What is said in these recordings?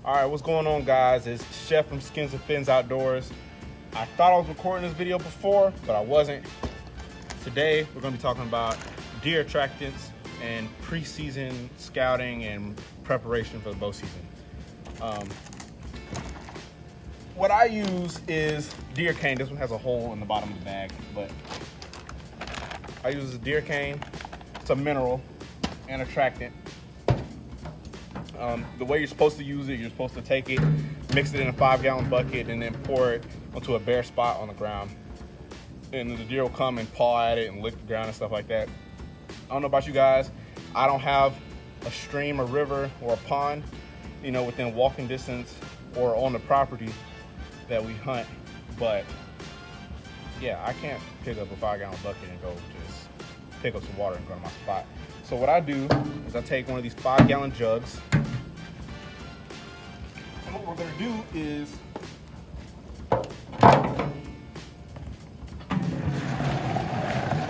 All right, what's going on, guys? It's Chef from Skins and Fins Outdoors. I thought I was recording this video before, but I wasn't. Today, we're gonna be talking about deer attractants and pre-season scouting and preparation for the bow season. What I use is deer cane. This one has a hole in the bottom of the bag, but I use a deer cane. It's a mineral and attractant. The way you're supposed to use it, you're supposed to take it, mix it in a 5-gallon bucket, and then pour it onto a bare spot on the ground. And the deer will come and paw at it and lick the ground and stuff like that. I don't know about you guys. I don't have a stream, a river, or a pond, within walking distance or on the property that we hunt. But yeah, I can't pick up a 5-gallon bucket and go just pick up some water and go to my spot. So what I do is I take one of these 5-gallon jugs. And what we're gonna do is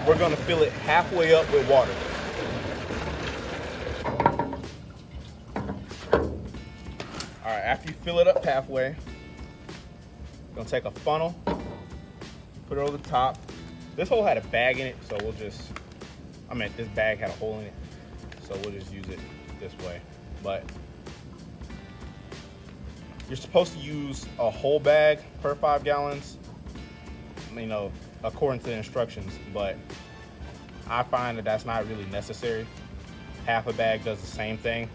we're gonna fill it halfway up with water. All right, after you fill it up halfway, you're gonna take a funnel, put it over the top. This hole had a bag in it, so this bag had a hole in it, so we'll just use it this way. But you're supposed to use a whole bag per 5 gallons, according to the instructions, but I find that that's not really necessary. Half a bag does the same thing,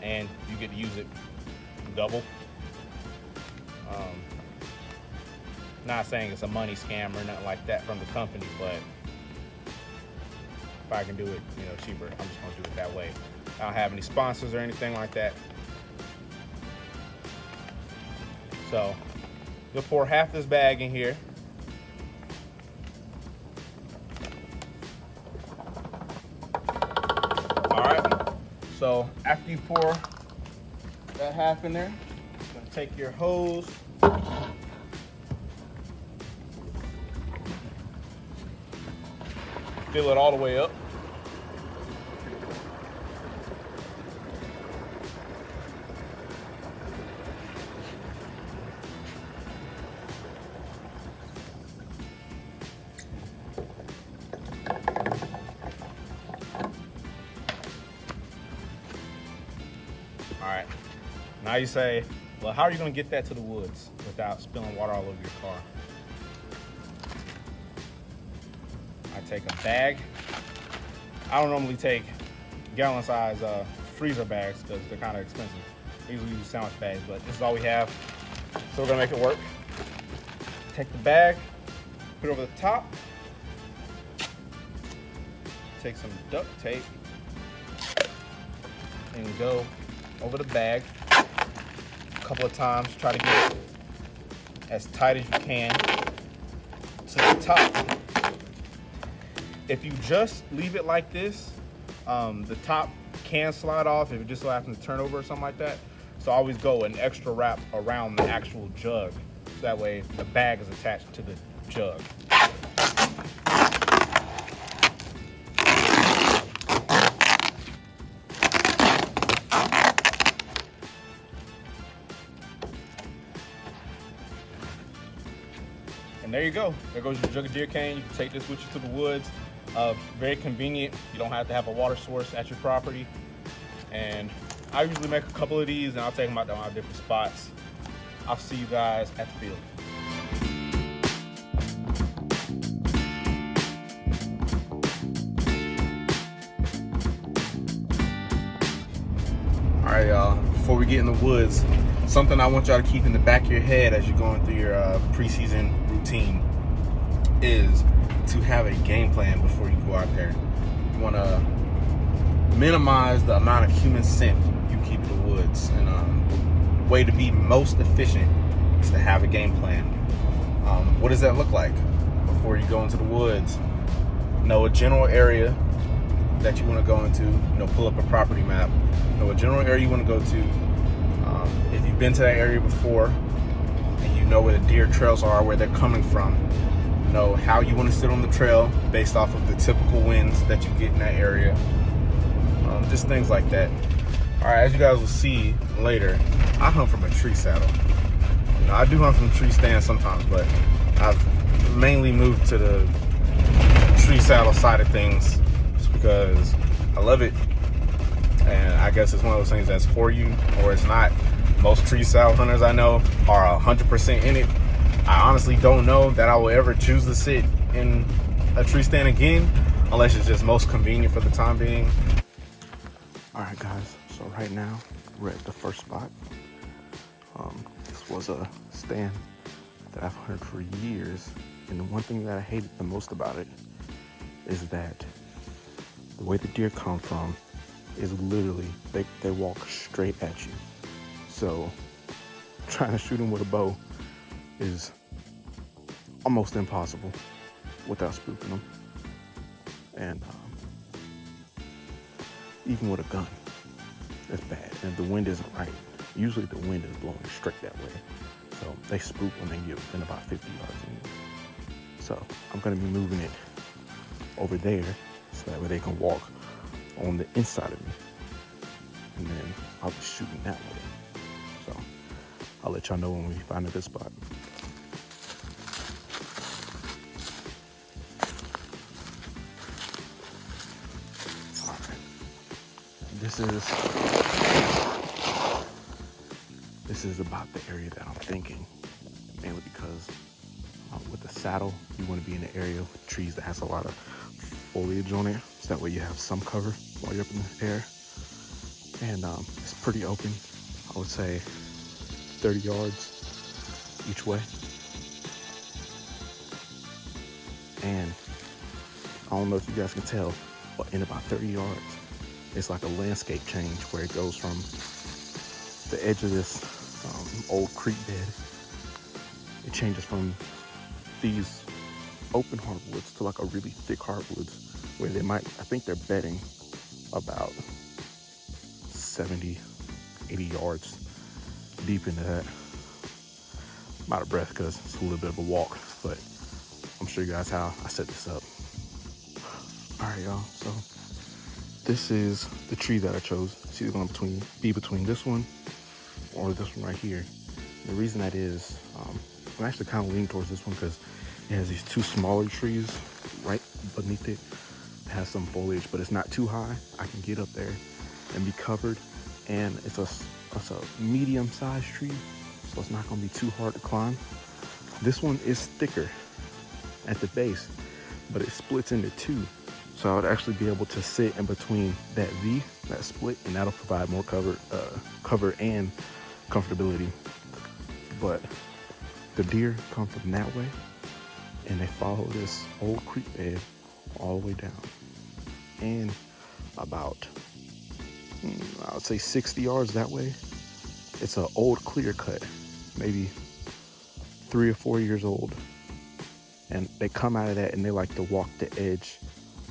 and you get to use it double. Not saying it's a money scam or nothing like that from the company, but if I can do it, cheaper, I'm just gonna do it that way. I don't have any sponsors or anything like that. So you'll pour half this bag in here. All right. So after you pour that half in there, you're gonna take your hose, fill it all the way up. All right, now you say, well, how are you gonna get that to the woods without spilling water all over your car? I take a bag. I don't normally take gallon size freezer bags because they're kind of expensive. I usually use sandwich bags, but this is all we have. So we're gonna make it work. Take the bag, put it over the top. Take some duct tape and go over the bag a couple of times. Try to get it as tight as you can to the top. If you just leave it like this, the top can slide off if it just so happens to turn over or something like that. So I always go an extra wrap around the actual jug. So that way the bag is attached to the jug. And there you go. There goes your jug of deer cane. You can take this with you to the woods. Very convenient. You don't have to have a water source at your property. And I usually make a couple of these and I'll take them out to my different spots. I'll see you guys at the field. All right, y'all, before we get in the woods, something I want y'all to keep in the back of your head as you're going through your preseason routine is to have a game plan before you go out there. You want to minimize the amount of human scent you keep in the woods, and the way to be most efficient is to have a game plan. What does that look like before you go into the woods? Know a general area that you want to go into. Pull up a property map. Know a general area you want to go to. If you've been to that area before and you know where the deer trails are, where they're coming from, know how you want to sit on the trail based off of the typical winds that you get in that area. Just things like that. All right, as you guys will see later, I hunt from a tree saddle. You know, I do hunt from tree stands sometimes, but I've mainly moved to the tree saddle side of things just because I love it. And I guess it's one of those things that's for you or it's not. Most tree saddle hunters I know are 100% in it. I honestly don't know that I will ever choose to sit in a tree stand again, unless it's just most convenient for the time being. All right, guys, so right now we're at the first spot. This was a stand that I've hunted for years, and the one thing that I hated the most about it is that the way the deer come from is literally, they walk straight at you. So trying to shoot them with a bow is almost impossible without spooking them. And even with a gun, it's bad. And if the wind isn't right, usually the wind is blowing straight that way. So they spook when they get within about 50 yards of me. So I'm gonna be moving it over there so that way they can walk on the inside of me. And then I'll be shooting that way. So I'll let y'all know when we find a good spot. All right. This is about the area that I'm thinking, mainly because with the saddle, you want to be in an area with trees that has a lot of foliage on it, so that way you have some cover while you're up in the air. And it's pretty open. I would say 30 yards each way. And I don't know if you guys can tell, but in about 30 yards, it's like a landscape change where it goes from the edge of this old creek bed. It changes from these open hardwoods to like a really thick hardwoods where they might, I think they're bedding about 70, 80 yards deep into that. I'm out of breath because it's a little bit of a walk, but I'm sure you guys how I set this up. All right, y'all, so this is the tree that I chose. It's either going to be between this one or this one right here. The reason that is, I'm actually kind of leaning towards this one because it has these two smaller trees right beneath it. It has some foliage, but it's not too high. I can get up there and be covered, and it's a medium-sized tree, so it's not going to be too hard to climb. This one is thicker at the base, but it splits into two. So I would actually be able to sit in between that V, that split, and that'll provide more cover and comfortability. But the deer come from that way, and they follow this old creek bed all the way down. And about, I would say 60 yards that way, it's an old clear cut, maybe 3 or 4 years old. And they come out of that and they like to walk the edge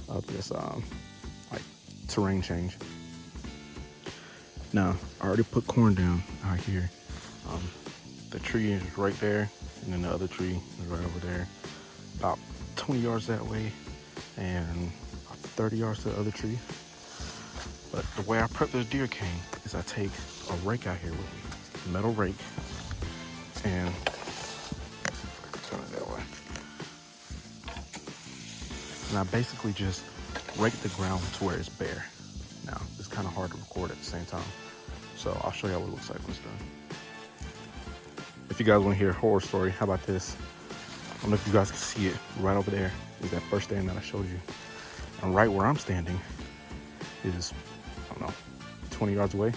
of this like terrain change. Now, I already put corn down out here. The tree is right there, and then the other tree is right over there. About 20 yards that way, and 30 yards to the other tree. But the way I prep this deer cane is I take a rake out here with me, a metal rake, and turn it that way. And I basically just rake the ground to where it's bare. Now, it's kind of hard to record at the same time, so I'll show you what it looks like when it's done. If you guys want to hear a horror story, how about this? I don't know if you guys can see it. Right over there is that first stand that I showed you. And right where I'm standing is, I don't know, 20 yards away.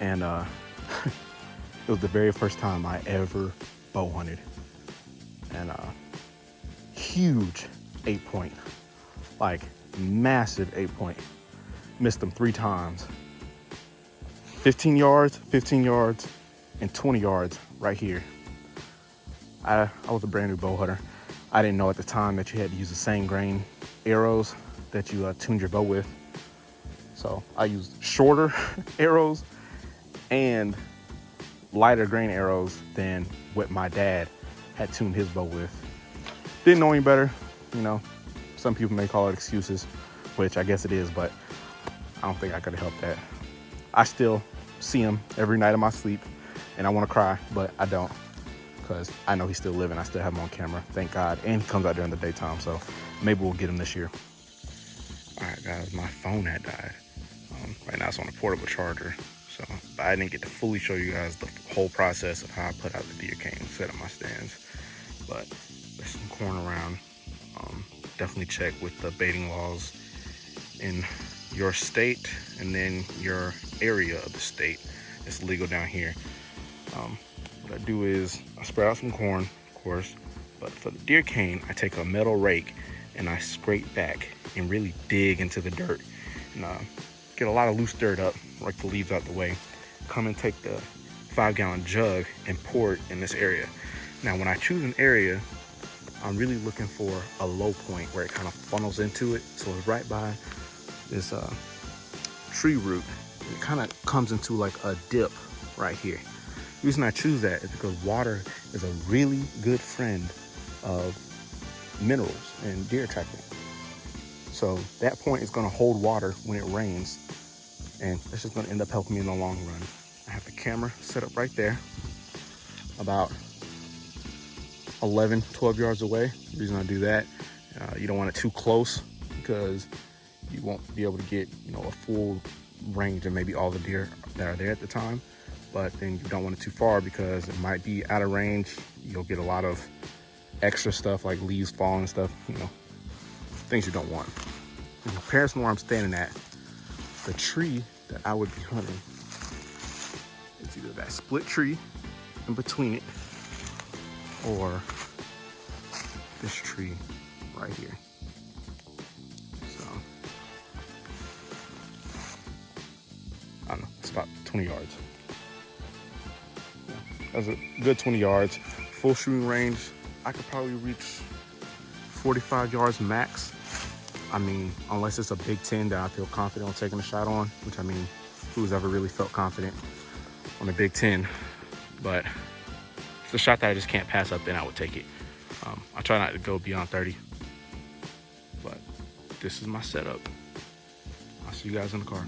And it was the very first time I ever bow hunted. And huge 8-point, like massive 8-point. Missed them 3 times. 15 yards, and 20 yards right here. I was a brand new bow hunter. I didn't know at the time that you had to use the same grain arrows that you tuned your bow with. So I used shorter arrows and lighter grain arrows than what my dad had tuned his bow with. Didn't know any better, you know. Some people may call it excuses, which I guess it is, but I don't think I could have helped that. I still see him every night of my sleep, and I want to cry, but I don't, because I know he's still living. I still have him on camera, thank God, and he comes out during the daytime, so maybe we'll get him this year. All right, guys, my phone had died. Right now it's on a portable charger, so but I didn't get to fully show you guys the whole process of how I put out the deer cane, set up my stands. But there's some corn around. Definitely check with the baiting laws in your state and then your area of the state. It's legal down here. What I do is I spread out some corn, of course, but for the deer cane, I take a metal rake and I scrape back and really dig into the dirt and get a lot of loose dirt up, rake the leaves out the way, come and take the 5-gallon jug and pour it in this area. Now, when I choose an area, I'm really looking for a low point where it kind of funnels into it. So it's right by this tree root. It kind of comes into like a dip right here. The reason I choose that is because water is a really good friend of minerals and deer attracting. So that point is going to hold water when it rains, and that's just going to end up helping me in the long run. I have the camera set up right there, about 11, 12 yards away. The reason I do that, you don't want it too close because you won't be able to get, a full range of maybe all the deer that are there at the time. But then you don't want it too far because it might be out of range. You'll get a lot of extra stuff like leaves falling and stuff, things you don't want. In comparison to where I'm standing at, the tree that I would be hunting, it's either that split tree in between it or this tree right here. So, I don't know, it's about 20 yards. Yeah, that's a good 20 yards. Full shooting range, I could probably reach 45 yards max. I mean, unless it's a Big 10 that I feel confident on taking a shot on, which who's ever really felt confident on a Big 10? But it's a shot that I just can't pass up, then I would take it. I try not to go beyond 30, but this is my setup. I'll see you guys in the car.